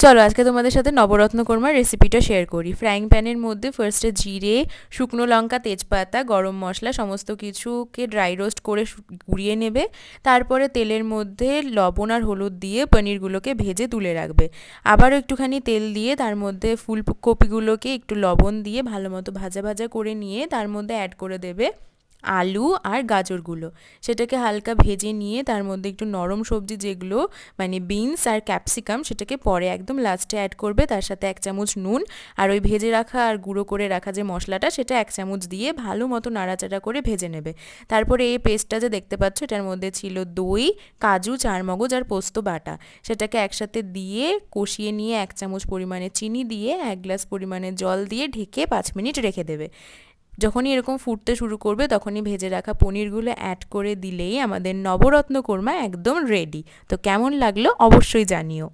চলো আজকে তোমাদের সাথে নবরত্ন কোরমার রেসিপিটা শেয়ার করি। ফ্রাইং প্যানের মধ্যে ফার্স্টে জিরে, শুকনো লঙ্কা, তেজপাতা, গরম মশলা সমস্ত কিছুকে ড্রাই রোস্ট করে গুঁড়িয়ে নেবে। তারপরে তেলের মধ্যে লবণ আর হলুদ দিয়ে পনিরগুলোকে ভেজে তুলে রাখবে। আবারও একটুখানি তেল দিয়ে তার মধ্যে ফুলকপিগুলোকে একটু লবণ দিয়ে ভালো মতো ভাজা ভাজা করে নিয়ে তার মধ্যে অ্যাড করে দেবে আলু আর গাজরগুলো। সেটাকে হালকা ভেজে নিয়ে তার মধ্যে একটু নরম সবজি যেগুলো মানে বিনস আর ক্যাপসিকাম সেটাকে পরে একদম লাস্টে অ্যাড করবে। তার সাথে 1 চামচ নুন আর ওই ভেজে রাখা আর গুঁড়ো করে রাখা যে মশলাটা সেটা 1 চামচ দিয়ে ভালো মতো নাড়াচাড়া করে ভেজে নেবে। তারপরে এই পেস্টটা যে দেখতে পাচ্ছ এটার মধ্যে ছিল দই, কাজু, চারমগজ আর পোস্ত বাটা। সেটাকে একসাথে দিয়ে কষিয়ে নিয়ে 1 চামচ পরিমাণে চিনি দিয়ে 1 গ্লাস পরিমাণে জল দিয়ে ঢেকে 5 মিনিট রেখে দেবে। যখনই এরকম ফুটতে শুরু করবে তখনই ভেজে রাখা পনিরগুলো অ্যাড করে দিলেই আমাদের নবরত্ন কোরমা একদম রেডি। তো কেমন লাগলো অবশ্যই জানিও।